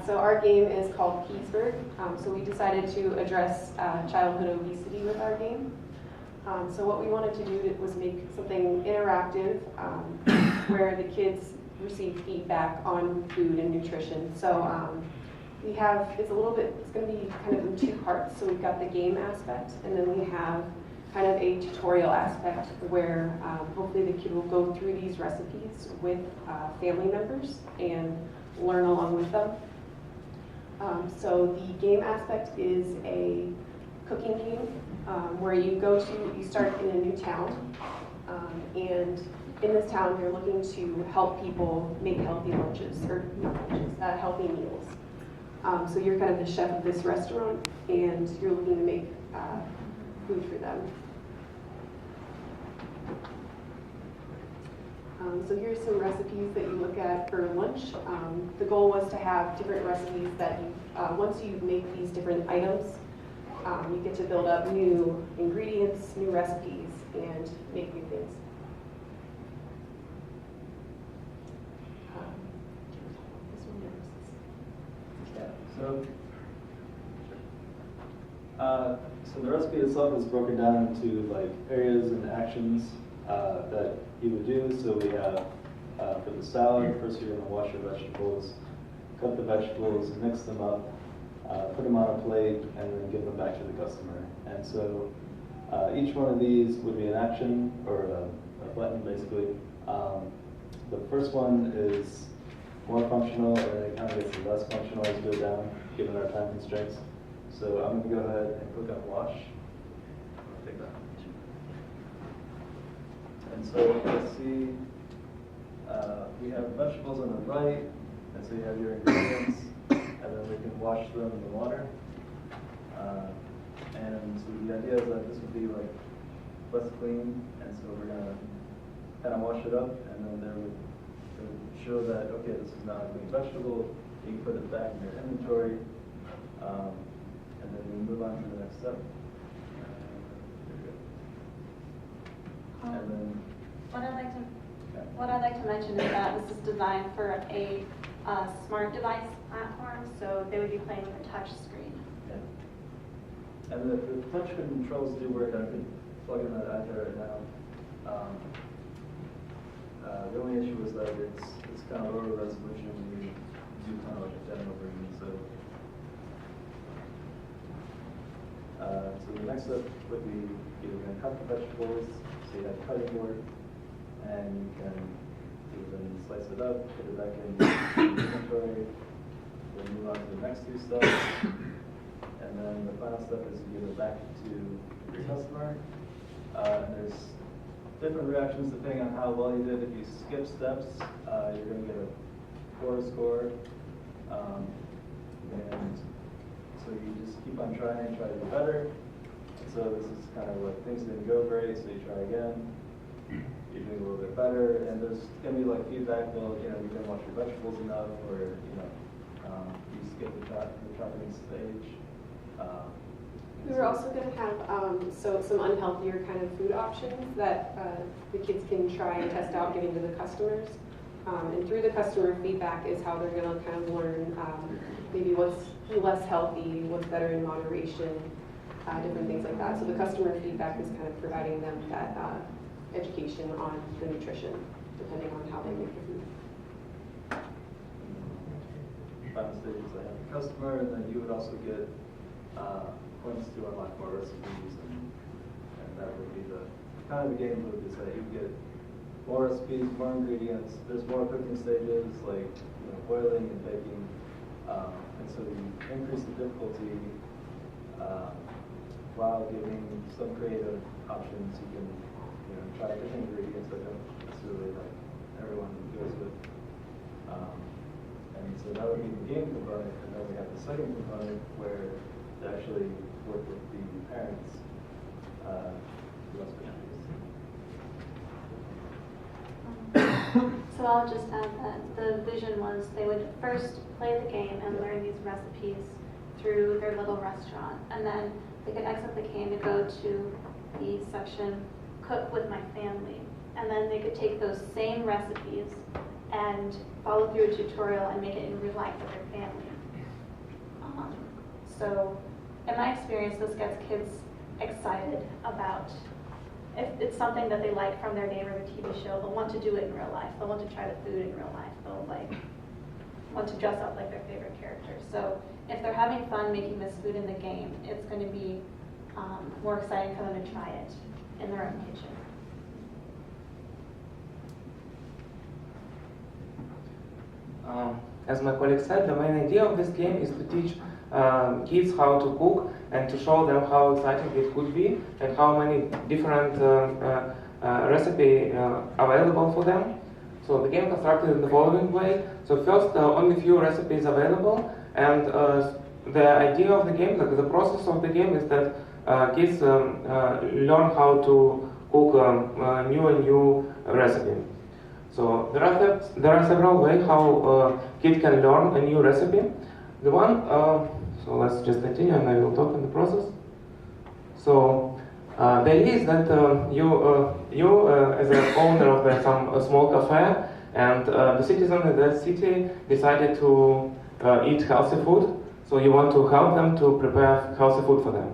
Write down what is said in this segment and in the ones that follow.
So our game is called Peasburg. So we decided to address childhood obesity with our game. So what we wanted to do was make something interactive where the kids receive feedback on food and nutrition. So we have, it's going to be kind of in two parts. So we've got the game aspect, and then we have kind of a tutorial aspect where hopefully the kid will go through these recipes with family members and learn along with them. So the game aspect is a cooking game where you start in a new town, and in this town you're looking to help people make healthy lunches, or not lunches, healthy meals. So you're kind of the chef of this restaurant, and you're looking to make food for them. So here's some recipes that you look at for lunch. The goal was to have different recipes that once you make these different items, you get to build up new ingredients, new recipes, and make new things. So the recipe itself is broken down into like areas and actions that you would do. So we have for the salad, first you're going to wash your vegetables, cut the vegetables, mix them up, put them on a plate, and then give them back to the customer. And so each one of these would be an action or a button basically. The first one is more functional, and it kind of gets less functional as we go down, given our time constraints. So I'm going to go ahead and click on wash. I'll take that. And so you'll see we have vegetables on the right, and so you have your ingredients, and then we can wash them in the water. And so the idea is that this would be like less clean, and so we're going to kind of wash it up, and then it would show that, okay, this is not a clean vegetable. You can put it back in your inventory. And then we move on to the next step. And then what I'd like to mention is that this is designed for a smart device platform, so they would be playing with a touch screen. Yeah. And the touch controls do work. I could plug in that out there right now. The only issue is that it's kind of lower resolution. We do kind of like a demo version, so. So the next step would be you're going to cut the vegetables, so you have a cutting board, and you can even slice it up, put it back in the inventory, then move on to the next two steps, and then the final step is to give it back to your customer. And there's different reactions depending on how well you did. If you skip steps, you're going to get a poor score. And so you just keep on trying to do better. So this is kind of like things didn't go great, so you try again. You're doing a little bit better, and there's gonna be like feedback. Well, you didn't wash your vegetables enough, or you skipped the chopping stage. We were also going to have some unhealthier kind of food options that the kids can try and test out, giving to the customers. And through the customer feedback is how they're going to kind of learn maybe what's less healthy, what's better in moderation, different things like that. So the customer feedback is kind of providing them that education on the nutrition, depending on how they make the food. Final stages, I have the customer, and then you would also get points to unlock more recipes, and that would be the kind of the game loop is that you get more recipes, more ingredients. There's more cooking stages like boiling and baking, and so you increase the difficulty while giving some creative options. You can try different ingredients that don't necessarily like everyone goes with. And so that would be the game component, and then we have the second component where they actually work with the parents. So I'll just add that the vision was they would first play the game and learn these recipes through their little restaurant, and then they could exit the game to go to the section Cook with My Family, and then they could take those same recipes and follow through a tutorial and make it in real life with their family. So in my experience, this gets kids excited about, if it's something that they like from their neighborhood TV show, they'll want to do it in real life. They'll want to try the food in real life. They'll want to dress up like their favorite characters. So if they're having fun making this food in the game, it's going to be more exciting for them to try it in their own kitchen. As my colleague said, the main idea of this game is to teach kids how to cook and to show them how exciting it could be and how many different recipes available for them. So the game constructed in the following way. So first, only few recipes available, and the idea of the game, the process of the game is that kids learn how to cook new recipe. So there are several ways how kids can learn a new recipe. The one, so let's just continue and I will talk in the process. So the idea is that you as an owner of some small cafe, and the citizens in that city decided to eat healthy food. So you want to help them to prepare healthy food for them.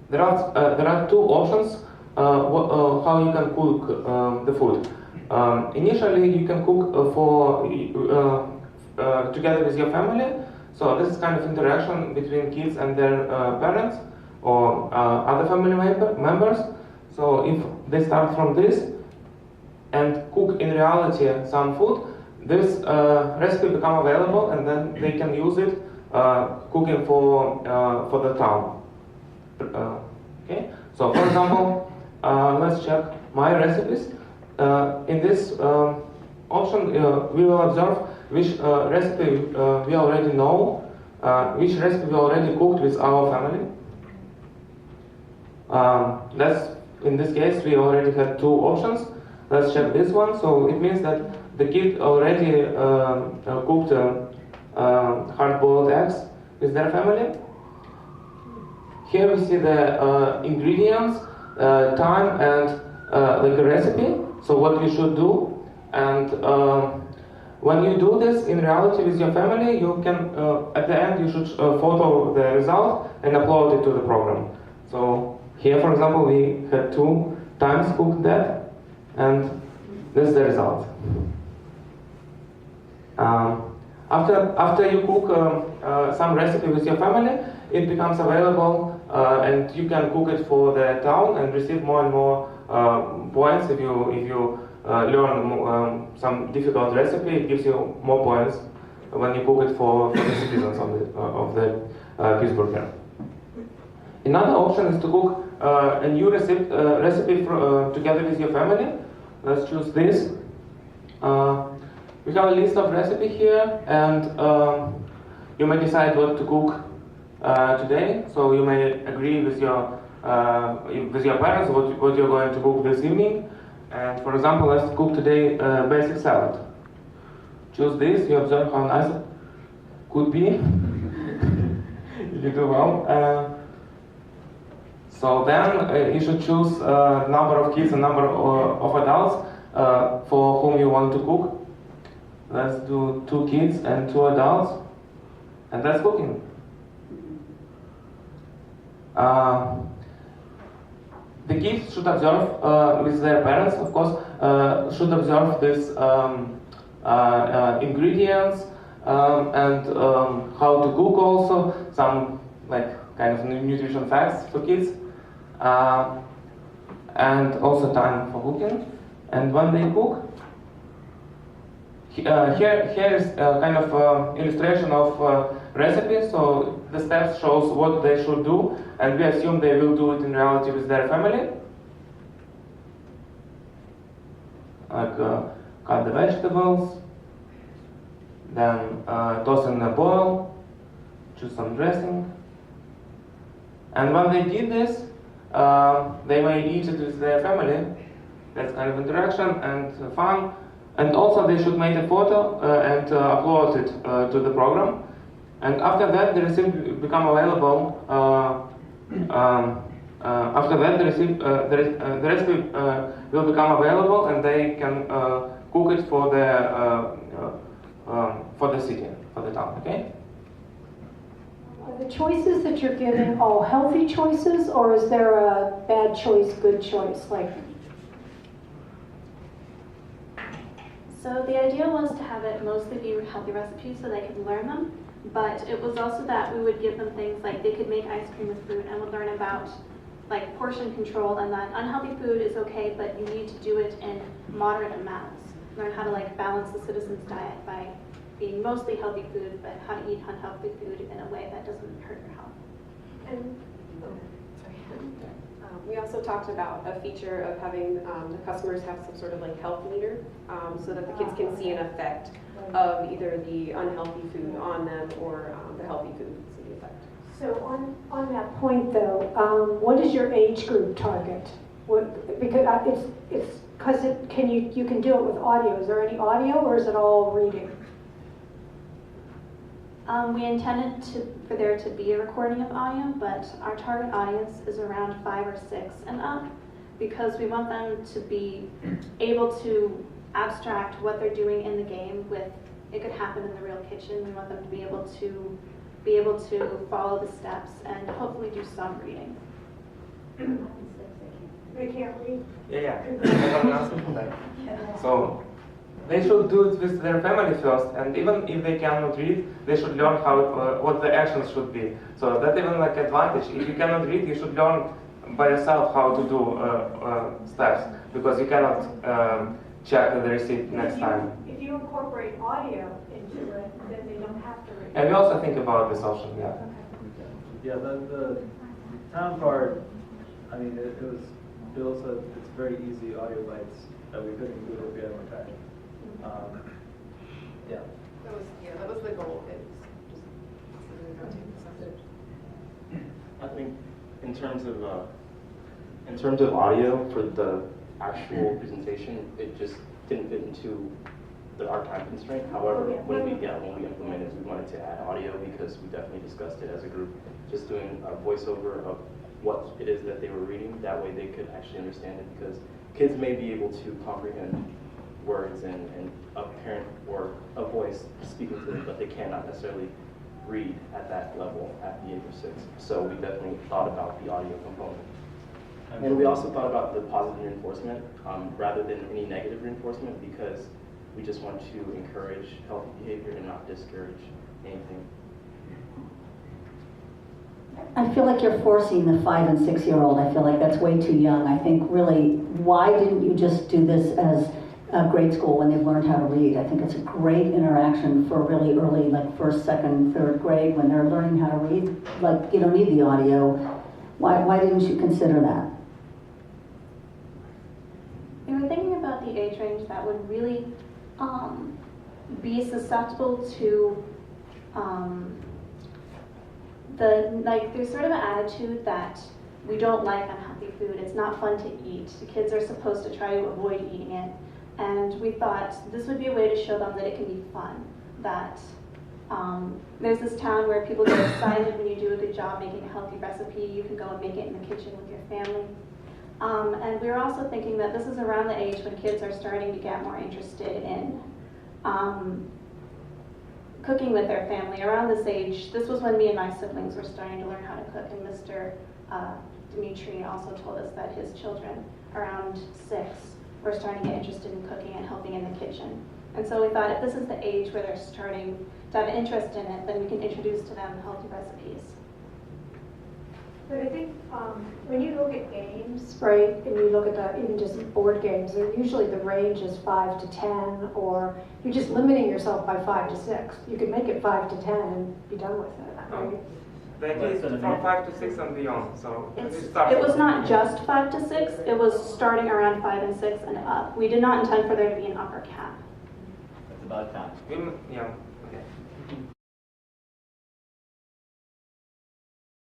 There are two options how you can cook the food. Initially, you can cook together with your family. So this is kind of interaction between kids and their parents or other family members. So if they start from this and cook in reality some food, this recipe become available, and then they can use it cooking for the town. Okay. So for example, let's check my recipes. In this option, we will observe which recipe we already know, which recipe we already cooked with our family. In this case, we already had two options. Let's check this one. So it means that the kid already cooked hard-boiled eggs with their family. Here we see the ingredients, time, and like a recipe. So what you should do, and when you do this in reality with your family, you can at the end you should photo the result and upload it to the program. So here, for example, we had 2 times cooked that, and this is the result. After you cook some recipe with your family, it becomes available, and you can cook it for the town and receive more and more points. If you learn some difficult recipe, it gives you more points when you cook it for the citizens of the Pittsburgh here. Another option is to cook a new recipe together with your family. Let's choose this. We have a list of recipes here, and you may decide what to cook today. So you may agree with your parents what you're going to cook this evening. And for example, let's cook today basic salad. Choose this. You observe how nice it could be. You do well. So then you should choose number of kids and number of adults for whom you want to cook. Let's do 2 kids and 2 adults, and that's cooking. The kids should observe with their parents, of course, should observe this ingredients and how to cook also, some like kind of nutrition facts for kids, and also time for cooking. And when they cook, here is a kind of illustration of recipe. So the steps shows what they should do, and we assume they will do it in reality with their family. Like cut the vegetables, then toss in a bowl, choose some dressing. And when they did this, they may eat it with their family. That's kind of interaction and fun. And also they should make a photo and upload it to the program. And after that, the recipe become available after that, the recipe will become available, and they can cook it for the city, for the town. Okay. Are the choices that you're giving all healthy choices, or is there a bad choice, good choice? Like, So the idea was to have it mostly be healthy recipes so they could learn them, but it was also that we would give them things like they could make ice cream with fruit and would learn about like portion control, and that unhealthy food is okay, but you need to do it in moderate amounts. Learn how to like balance the citizen's diet by being mostly healthy food, but how to eat unhealthy food in a way that doesn't hurt your health. And we also talked about a feature of having the customers have some sort of like health meter, so that the kids can see an effect of either the unhealthy food on them or the healthy food, see the effect. so on that point though, what is your age group target? What, because it's because you can do it with audio. Is there any audio, or is it all reading? We intended for there to be a recording of audio, but our target audience is around 5 or 6 and up, because we want them to be able to abstract what they're doing in the game with, it could happen in the real kitchen. We want them to be able to follow the steps and hopefully do some reading. They can't read. Yeah. So they should do it with their family first, and even if they cannot read, they should learn how what the actions should be. So that's even like advantage. If you cannot read, you should learn by yourself how to do steps, because you cannot check the receipt next time. If you incorporate audio into it, then they don't have to read. And we also think about this option, yeah. Yeah, the town part, I mean, Bill said it's very easy audio bites that we could include if we had more time. Yeah. That was the goal. I think in terms of audio for the actual presentation, it just didn't fit into our time constraint. However, when we implemented, we wanted to add audio because we definitely discussed it as a group. Just doing a voiceover of what it is that they were reading, that way they could actually understand it, because kids may be able to comprehend words and a parent or a voice speaking to them, but they cannot necessarily read at that level at the age of 6. So we definitely thought about the audio component. And we also thought about the positive reinforcement rather than any negative reinforcement, because we just want to encourage healthy behavior and not discourage anything. I feel like you're forcing the 5 and 6 year old. I feel like that's way too young. I think really, why didn't you just do this as grade school when they've learned how to read? I think it's a great interaction for really early, like 1st, 2nd, 3rd grade, when they're learning how to read. Like, you don't need the audio. Why didn't you consider that? We were thinking about the age range that would really be susceptible to there's sort of an attitude that we don't like unhealthy food. It's not fun to eat. The kids are supposed to try to avoid eating it. And we thought this would be a way to show them that it can be fun. That there's this town where people get excited when you do a good job making a healthy recipe. You can go and make it in the kitchen with your family. And we were also thinking that this is around the age when kids are starting to get more interested in cooking with their family. Around this age, this was when me and my siblings were starting to learn how to cook, and Mr. Dimitri also told us that his children, around 6, were starting to get interested in cooking and helping in the kitchen. And so we thought if this is the age where they're starting to have an interest in it, then we can introduce to them healthy recipes. But I think when you look at games, right, and you look at even just board games, usually the range is 5 to 10, or you're just limiting yourself by 5 to 6. You could make it 5 to 10 and be done with it, right? The idea is from 5 to 6 and beyond. So It was not just 5 to 6, it was starting around 5 and 6 and up. We did not intend for there to be an upper cap. That's about time. Yeah. Okay.